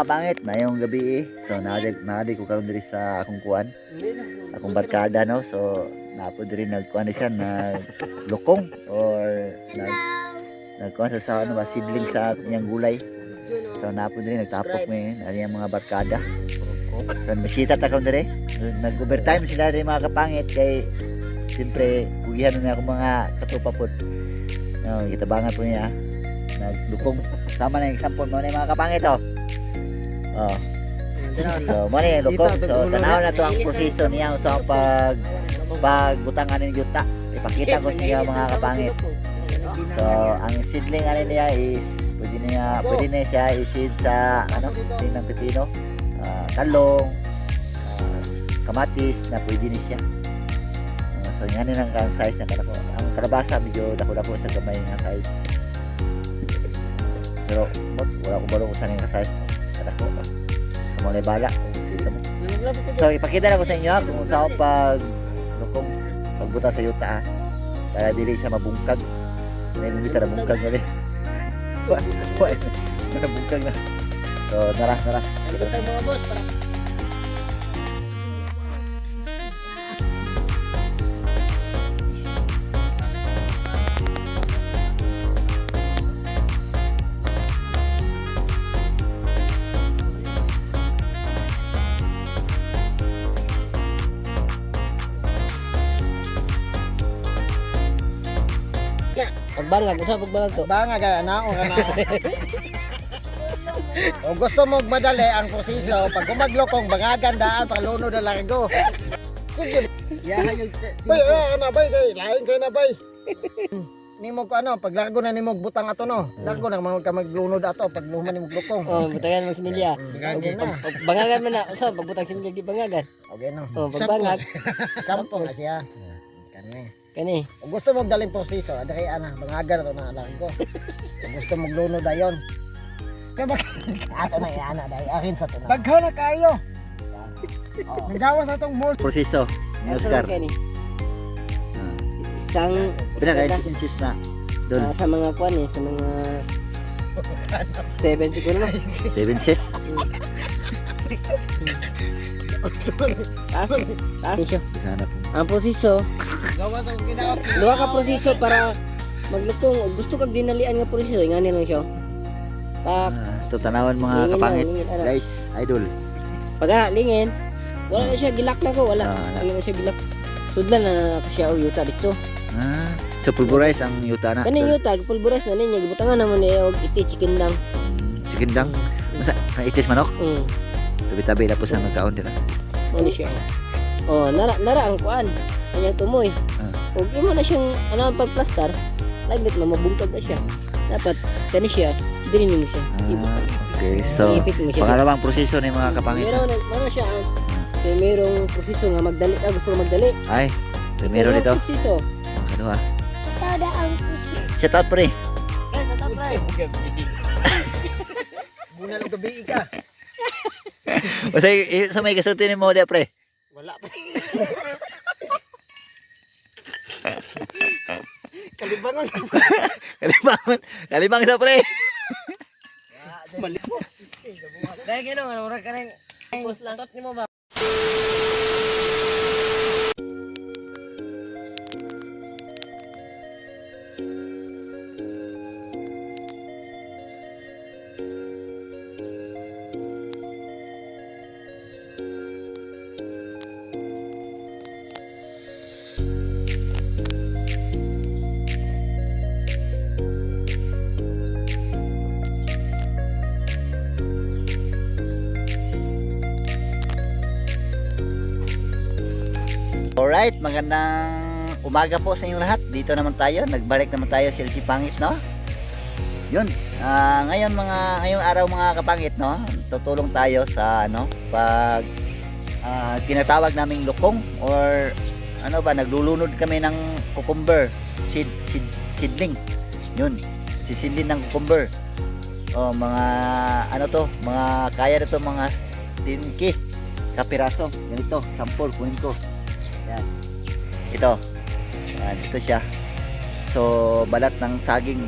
Kapangit na yung gabi so naadig ko karon diri sa akong kuan akong barkada no so napo diri nagkuan siya naglukong or nagkuan sa ano ba sidling sa iyang gulay so napo diri nagtapok mi ari ang mga barkada so bisita ta karon diri nag-overtime sila diri mga kapangit kay siyempre pugihan na ako mga katupapod no gitabangan po niya naglukong sama na example mo na yung mga kapangit oh. So, mo ni lukog. So, tanaw na to ang proseso niya sa pagbutangan ng yuta. Ipakita ko sa inyo mga kapangit. So, ang seedling ano niya is pwede na siya i-seed sa ng pepino, talong, kamatis na pwede na siya. So, yan ang size ng kanako. Ang kalabasa medyo dako-dako sa gamay nga size. Pero wala ko balo kung saan yung size. Kadako ba? Mo na bala dito mo. So ipakita na ko sa inyo kung saan pagbuta sa yuta para dili siya mabungkag. May bita na bungkag na rin. Nabungkag na. So tara. Ano tayo mga boss? Pagbangag, usa pagbangag to. Bangag naon ka na. Kung gusto mo madali ang proseso, pag gumaglokong bangagan daan paluno na largo. Sige. Yahan yung bay, bay kay lain kay na bay. Nimo ko pag largo na nimo butang ato no. Largo na ka maglunod ato pag luman nimo glokong. Oh, butangan mo similya. Bangagan man na, usa pagbutang similya di bangagan. Okay no. Oh, pagbangag. Sampo na siya. Kani. Kung gusto mo daling proseso, adari bangagan ato na largo. Kung gusto mo glunod dayon. Kaya ato na iana dahil akin sa tunan. Daghan na kayo. Nagawa sa atong most Proseso ni Oscar. Isang Pinaka-insist na doon. sa mga kuan sa mga 7 siguro na. 7 sis. Hanap. Ang proseso, gawa tong ginawa. duha ka proseso para maglukong. Ug gusto kag dinalian nga proseso, ingani lang siya. Tak, Ito tanawan mga Lingin kapangit. na, lingin, ano. Guys, idol. pag lingin, wala na siya gilak na ko, wala. Wala. Wala na siya gilak. Sudlan na siya og yuta dito. So pulverize ang yuta na. Kani yuta, pulburas na niya, gibutangan naman niya og iti chicken dang. Chicken dang. Masa itis manok. Mm. Tabi-tabi tapos ang magkaon dira. Ano siya? Oh, nara ang kuan. Anyang tumoy. Ug imo na siyang ang pagplastar, lagit mamabungkag na siya. Dapat kani siya, diri mo siya. Okay, so Ipit mo siya. pangalawang proseso ni mga kapangit. Meron siya kay merong proseso nga magdali, gusto nga magdali. Ay, primero dito. Proseso. Ang kadua. Tada ang proseso. Shout out pre. Yes, sa top right. Muna lang gabi ka. Basta sa may kasulti ni mo dia pre. Wala pa. Kalibangon. Kalibang sa pre. Dahil gino, mura ka rin. Post lang. Tot ni mo ba? Alright, magandang umaga po sa inyong lahat. Dito naman tayo, nagbalik naman tayo sa LG Pangit, no? Yun, ngayong araw mga kapangit, no? Tutulong tayo sa pag tinatawag naming lukong or naglulunod kami ng cucumber seedling. Yun, sisidlin ng cucumber. O mga mga kaya na to mga 10 kapiraso. Ganito, sample kunin ko. Yan. Ito. Yan, ito siya. So, balat ng saging.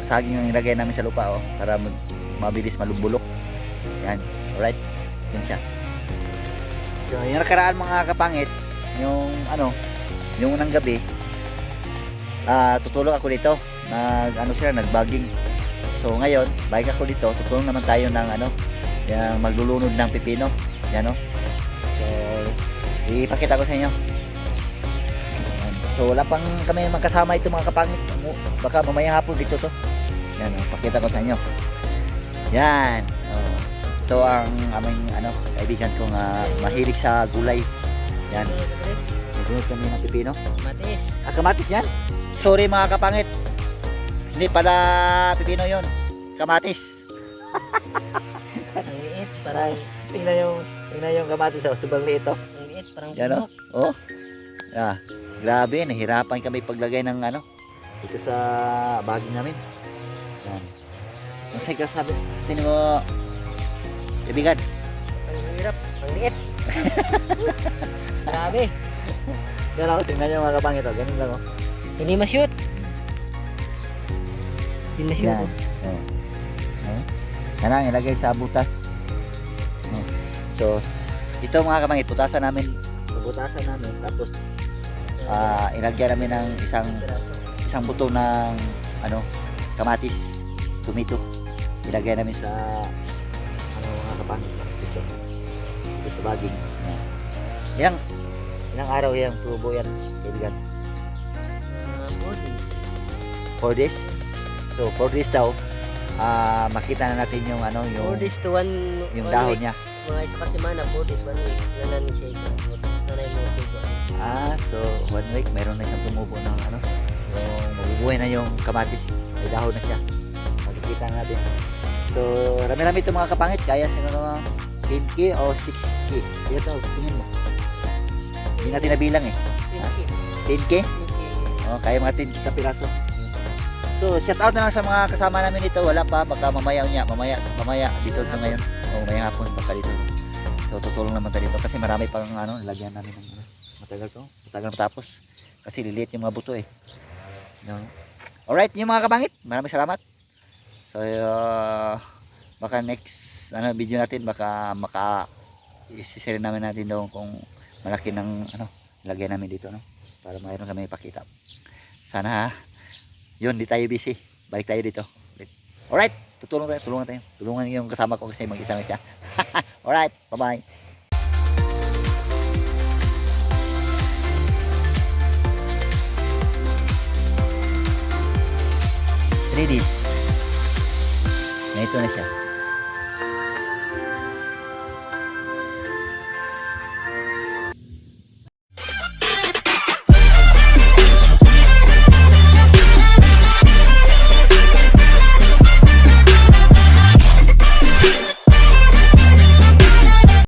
Saging ang ilagay namin sa lupa para mabilis malumbulok. Yan. Alright. Yan siya. So, yung nakaraan mga kapangit, yung ano, yung unang gabi, tutulong ako dito. Nag-bagging. So, ngayon, balik ako dito. Tutulong naman tayo ng ano, yung maglulunod ng pipino. Yan, no? So, ipakita ko sa inyo. So, wala pang kami magkasama ito mga kapangit. Baka mamaya hapon dito to. Yan, pakita ko sa inyo. Yan. Ito ang aming ano, kaibigan kong mahilig sa gulay. Yan. Nagunod kami ng pipino. Mati. Kamatis yan. Sorry mga kapangit. Hindi pala pipino yon. Kamatis. Ang liit, parang Tingnan yung kamatis. Sobrang liit to. ang liit, parang Yan, pinok. Oh. Grabe, nahirapan kami paglagay ng ano dito sa baging namin. Yan. Masay ka sabi. Tingnan mo. Kaibigan. Ang hirap, ang liit. Grabe. Yan ako, tingnan nyo mga kapangit. Ganun lang oh. Hindi ma-shoot. Hindi ma-shoot. Yan. Yan ang ilagay sa butas. No. So, ito mga kapangit, butasan namin. Tapos ilagyan namin ng isang buto ng ano, kamatis, tomato. Ilagay namin sa ano mga kapangit dito. Dito sa baging. Yan. Ilang araw yung tubo yan, kaibigan? 4 days. So 4 days daw, makita na natin yung ano, 4 yung days to yung one dahon week. niya. Mga isa kasi mana, 4 days, 1 week. Nanan siya ikaw. Nanay mo ito. So 1 week meron na siyang tumubo ng ano, yung mabubuhay na yung kamatis. May dahon na siya. Makikita natin. So rami-rami ito mga kapangit, kaya siguro 10k o 6k. Ito, tingin mo. Hindi natin nabilang eh. 10k? Kaya mga 10 piraso. So, shout out na lang sa mga kasama namin dito. Wala pa, baka mamaya dito na ngayon. Mamaya hapon, baka dito. So, tutulong naman tayo dito kasi marami pang ano, lagyan namin ng ano. Matagal matapos. Kasi liliit yung mga buto eh. No? Alright, yung mga kabangit, maraming salamat. So, baka next video natin, baka isi-share namin natin doon kung malaki ng ano, lagyan namin dito, no? Para mayroon kami ipakita. Sana yun, di tayo busy. Balik tayo dito. Alright, tulungan tayo. Tulungan yung kasama ko kasi mag-isa na siya. Alright, bye-bye. 3 days. Na ito na siya.